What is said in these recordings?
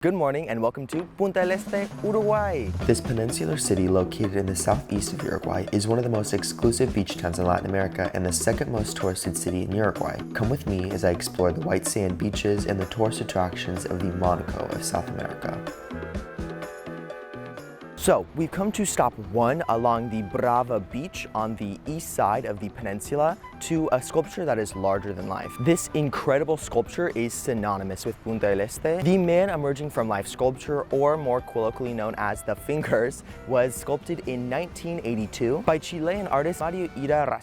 Good morning and welcome to Punta del Este, Uruguay. This peninsular city located in the southeast of Uruguay is one of the most exclusive beach towns in Latin America and the second most touristed city in Uruguay. Come with me as I explore the white sand beaches and the tourist attractions of the Monaco of South America. So, we've come to stop 1 along the Brava beach on the east side of the peninsula to a sculpture that is larger than life. This incredible sculpture is synonymous with Punta del Este. The man emerging from life sculpture, or more colloquially known as the Fingers, was sculpted in 1982 by Chilean artist Mario Ira.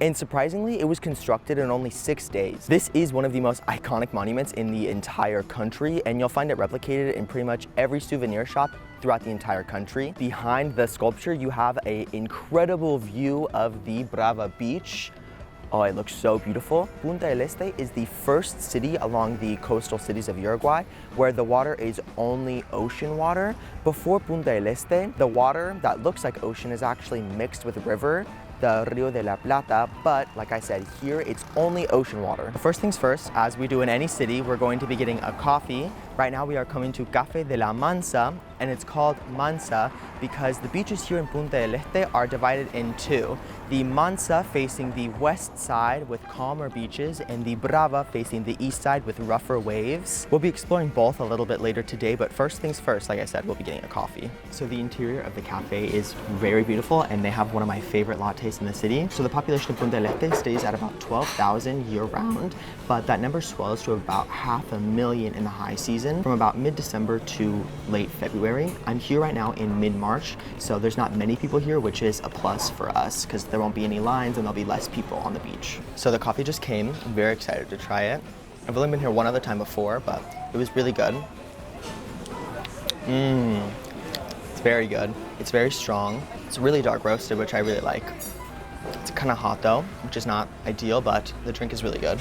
And surprisingly, it was constructed in only 6 days. This is one of the most iconic monuments in the entire country, and you'll find it replicated in pretty much every souvenir shop throughout the entire country. Behind the sculpture, you have an incredible view of the Brava beach. Oh, it looks so beautiful. Punta del Este is the first city along the coastal cities of Uruguay where the water is only ocean water. Before Punta del Este, the water that looks like ocean is actually mixed with river, the Rio de la Plata, but like I said, here it's only ocean water. First things first, as we do in any city, we're going to be getting a coffee. Right now we are coming to Café de la Mansa, and it's called Mansa because the beaches here in Punta del Este are divided in 2. The Mansa facing the west side with calmer beaches and the Brava facing the east side with rougher waves. We'll be exploring both a little bit later today, but first things first, like I said, we'll be getting a coffee. So the interior of the cafe is very beautiful and they have one of my favorite lattes in the city. So the population of Punta del Este stays at about 12,000 year-round, but that number swells to about 500,000 in the high season from about mid-December to late February. I'm here right now in mid-March, so there's not many people here, which is a plus for us because there won't be any lines and there'll be less people on the beach. So the coffee just came. I'm very excited to try it. I've only been here one other time before, but it was really good. It's very good. It's very strong. It's really dark roasted, which I really like. It's kind of hot though, which is not ideal, but the drink is really good.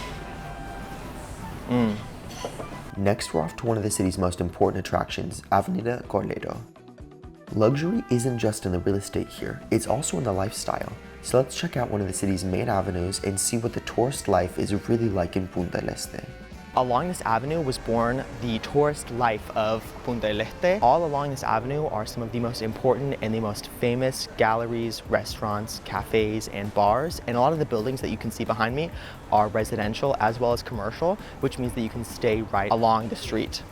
Next, we're off to one of the city's most important attractions, Avenida Gorlero. Luxury isn't just in the real estate here, it's also in the lifestyle. So let's check out one of the city's main avenues and see what the tourist life is really like in Punta del Este. Along this avenue was born the tourist life of Punta del Este. All along this avenue are some of the most important and the most famous galleries, restaurants, cafes, and bars. And a lot of the buildings that you can see behind me are residential as well as commercial, which means that you can stay right along the street.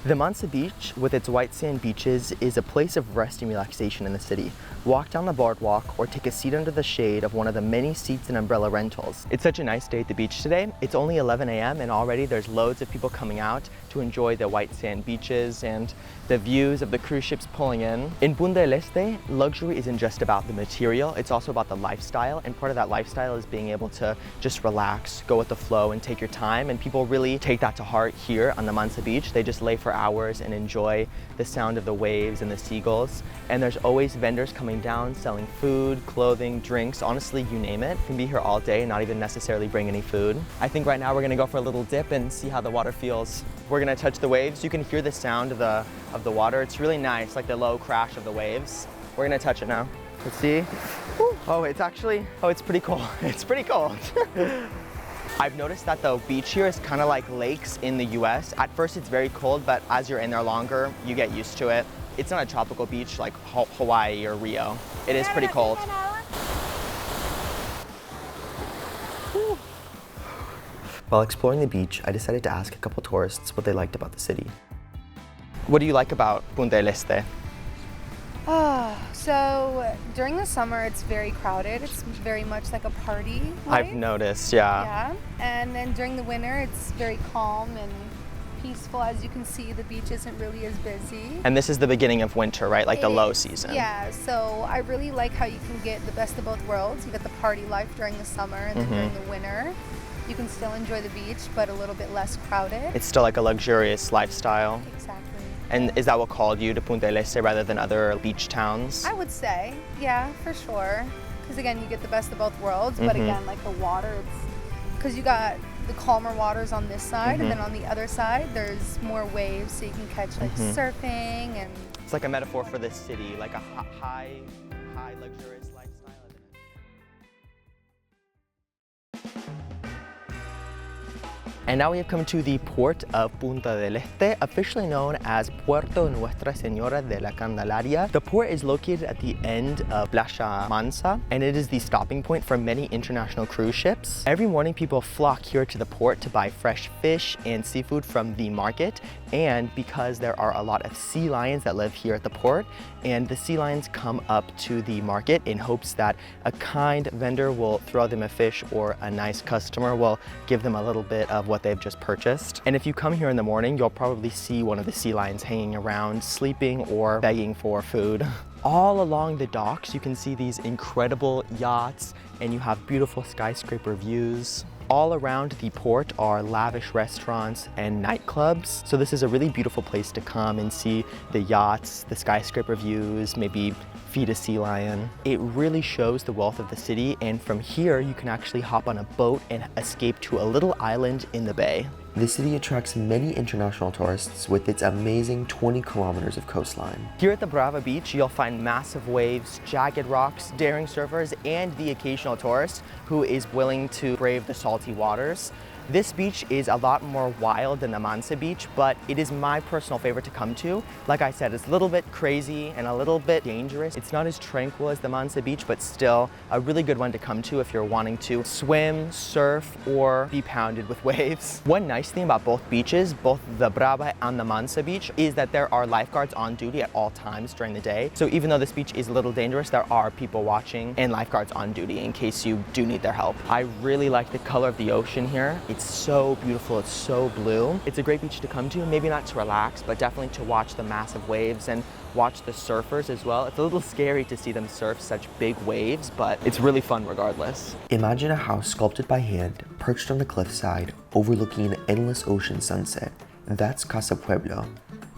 The Mansa beach, with its white sand beaches, is a place of rest and relaxation in the city. Walk down the boardwalk or take a seat under the shade of one of the many seats and umbrella rentals. It's such a nice day at the beach today. It's only 11 a.m. and already there's loads of people coming out to enjoy the white sand beaches and the views of the cruise ships pulling in. In Punta del Este, luxury isn't just about the material, it's also about the lifestyle, and part of that lifestyle is being able to just relax, go with the flow, and take your time, and people really take that to heart here on the Mansa beach. They just lay for hours and enjoy the sound of the waves and the seagulls, and there's always vendors coming down selling food, clothing, drinks, honestly, you name it. You can be here all day and not even necessarily bring any food. I think right now we're gonna go for a little dip and see how the water feels. We're gonna touch the waves. You can hear the sound of the water. It's really nice, like the low crash of the waves. We're gonna touch it now. Let's see. Oh, it's pretty cold. It's pretty cold. I've noticed that the beach here is kind of like lakes in the US. At first it's very cold, but as you're in there longer, you get used to it. It's not a tropical beach like Hawaii or Rio. It is pretty cold. While exploring the beach, I decided to ask a couple tourists what they liked about the city. What do you like about Punta del Este? So during the summer it's very crowded. It's very much like a party life. I've noticed, yeah. Yeah, and then during the winter it's very calm and peaceful. As you can see, the beach isn't really as busy. And this is the beginning of winter, right? Like the low season. Yeah, so I really like how you can get the best of both worlds. You get the party life during the summer, and then during the winter you can still enjoy the beach, but a little bit less crowded. It's still like a luxurious lifestyle. Exactly. And is that what called you to Punta del Este rather than other beach towns? I would say, yeah, for sure. Because again, you get the best of both worlds, but again, like the water, it's because you got the calmer waters on this side, and then on the other side, there's more waves, so you can catch like surfing and. It's like a metaphor for this city, like a high luxurious lifestyle. And now we have come to the port of Punta del Este, officially known as Puerto Nuestra Señora de la Candelaria. The port is located at the end of Playa Mansa, and it is the stopping point for many international cruise ships. Every morning, people flock here to the port to buy fresh fish and seafood from the market, and because there are a lot of sea lions that live here at the port, and the sea lions come up to the market in hopes that a kind vendor will throw them a fish, or a nice customer will give them a little bit of what they've just purchased. And if you come here in the morning, you'll probably see one of the sea lions hanging around, sleeping or begging for food. All along the docks, you can see these incredible yachts, and you have beautiful skyscraper views. All around the port are lavish restaurants and nightclubs. So this is a really beautiful place to come and see the yachts, the skyscraper views, maybe feed a sea lion. It really shows the wealth of the city, and from here you can actually hop on a boat and escape to a little island in the bay. The city attracts many international tourists with its amazing 20 kilometers of coastline. Here at the Brava beach, you'll find massive waves, jagged rocks, daring surfers, and the occasional tourist who is willing to brave the salty waters. This beach is a lot more wild than the Mansa beach, but it is my personal favorite to come to. Like I said, it's a little bit crazy and a little bit dangerous. It's not as tranquil as the Mansa beach, but still a really good one to come to if you're wanting to swim, surf, or be pounded with waves. One nice thing about both beaches, both the Brava and the Mansa beach, is that there are lifeguards on duty at all times during the day. So even though this beach is a little dangerous, there are people watching and lifeguards on duty in case you do need their help. I really like the color of the ocean here. It's so beautiful, it's so blue. It's a great beach to come to, maybe not to relax, but definitely to watch the massive waves and watch the surfers as well. It's a little scary to see them surf such big waves, but it's really fun regardless. Imagine a house sculpted by hand, perched on the cliffside, overlooking an endless ocean sunset. That's Casapueblo,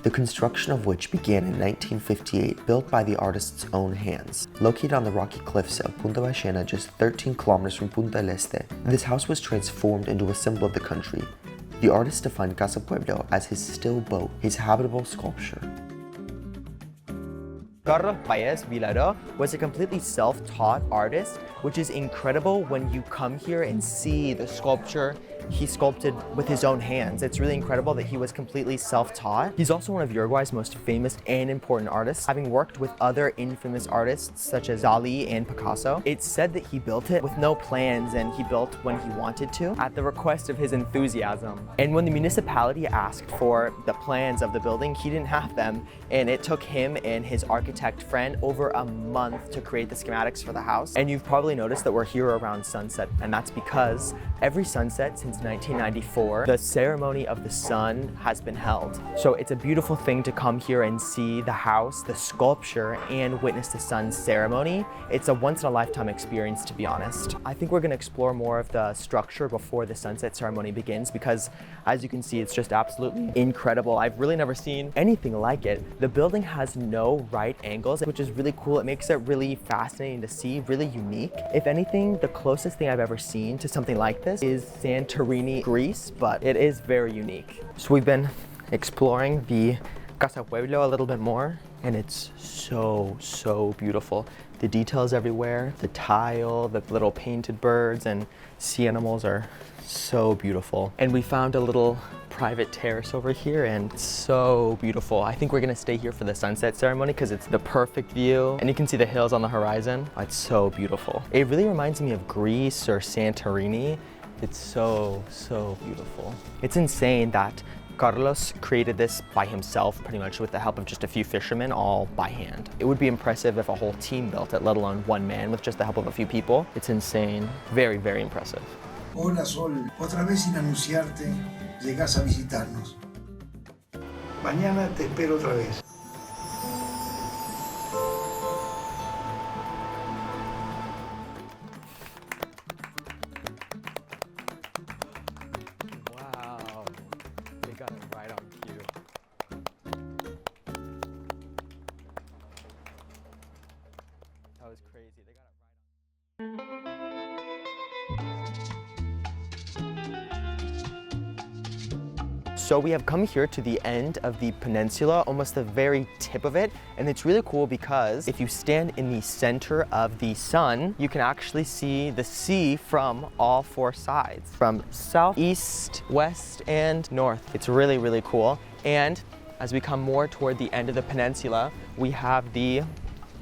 the construction of which began in 1958, built by the artist's own hands. Located on the rocky cliffs of Punta Ballena, just 13 kilometers from Punta del Este, this house was transformed into a symbol of the country. The artist defined Casapueblo as his still boat, his habitable sculpture. Carlos Paez Vilaró was a completely self-taught artist, which is incredible when you come here and see the sculpture he sculpted with his own hands. It's really incredible that he was completely self-taught. He's also one of Uruguay's most famous and important artists, having worked with other infamous artists such as Dali and Picasso. It's said that he built it with no plans, and he built when he wanted to, at the request of his enthusiasm. And when the municipality asked for the plans of the building, he didn't have them, and it took him and his architect friend over a month to create the schematics for the house. And you've probably noticed that we're here around sunset, and that's because every sunset since 1994, the ceremony of the sun has been held. So it's a beautiful thing to come here and see the house, the sculpture, and witness the sun ceremony. It's a once-in-a-lifetime experience, to be honest. I think we're going to explore more of the structure before the sunset ceremony begins, because as you can see, it's just absolutely incredible. I've really never seen anything like it. The building has no right angles, which is really cool. It makes it really fascinating to see, really unique. If anything, the closest thing I've ever seen to something like this is Santorini, Greece, but it is very unique. So we've been exploring the Casapueblo a little bit more, and it's so beautiful. The details everywhere, the tile, the little painted birds and sea animals are so beautiful. And we found a little private terrace over here, and it's so beautiful. I think we're gonna stay here for the sunset ceremony because it's the perfect view, and you can see the hills on the horizon. It's so beautiful. It really reminds me of Greece or Santorini. It's so beautiful. It's insane that Carlos created this by himself, pretty much with the help of just a few fishermen, all by hand. It would be impressive if a whole team built it, let alone one man with just the help of a few people. It's insane. Very impressive. Hola Sol, otra vez sin anunciarte, llegas a visitarnos. Mañana te espero otra vez. Wow, they got it right on cue. That was crazy. They got it right on. So we have come here to the end of the peninsula, almost the very tip of it. And it's really cool because if you stand in the center of the sun, you can actually see the sea from all four sides, from south, east, west, and north. It's really, really cool. And as we come more toward the end of the peninsula, we have the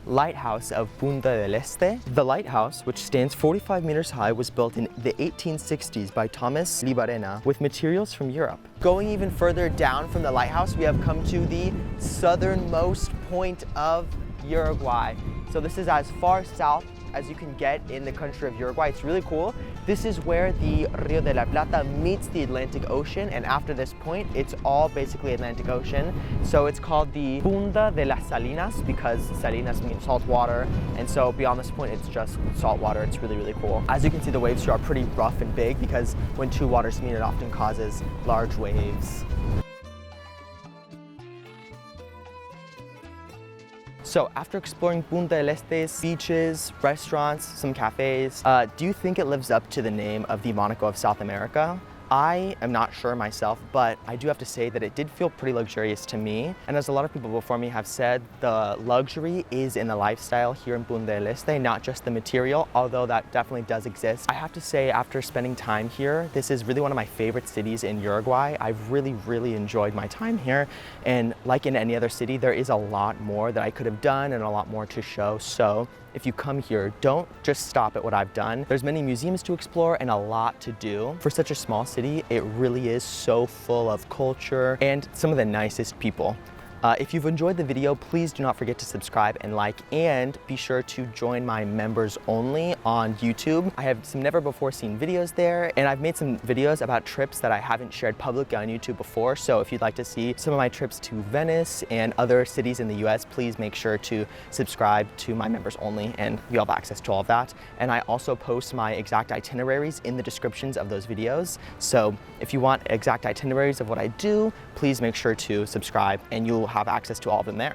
Lighthouse of Punta del Este. The lighthouse, which stands 45 meters high, was built in the 1860s by Thomas Libarena with materials from Europe. Going even further down from the lighthouse, we have come to the southernmost point of Uruguay. So this is as far south as you can get in the country of Uruguay. It's really cool. This is where the Rio de la Plata meets the Atlantic Ocean, and after this point, it's all basically Atlantic Ocean. So it's called the Punta de las Salinas because salinas means salt water, and so beyond this point, it's just salt water. It's really, really cool. As you can see, the waves here are pretty rough and big because when two waters meet, it often causes large waves. So after exploring Punta del Este's beaches, restaurants, some cafes, do you think it lives up to the name of the Monaco of South America? I am not sure myself, but I do have to say that it did feel pretty luxurious to me. And as a lot of people before me have said, the luxury is in the lifestyle here in Punta del Este, not just the material, although that definitely does exist. I have to say, after spending time here, this is really one of my favorite cities in Uruguay. I've really, really enjoyed my time here. And like in any other city, there is a lot more that I could have done and a lot more to show. So if you come here, don't just stop at what I've done. There's many museums to explore and a lot to do. For such a small city, it really is so full of culture and some of the nicest people. If you've enjoyed the video, please do not forget to subscribe and like, and be sure to join my members only on YouTube. I have some never before seen videos there, and I've made some videos about trips that I haven't shared publicly on YouTube before. So if you'd like to see some of my trips to Venice and other cities in the US, please make sure to subscribe to my members only, and you have access to all of that. And I also post my exact itineraries in the descriptions of those videos. So if you want exact itineraries of what I do, please make sure to subscribe and you'll have access to all of them there.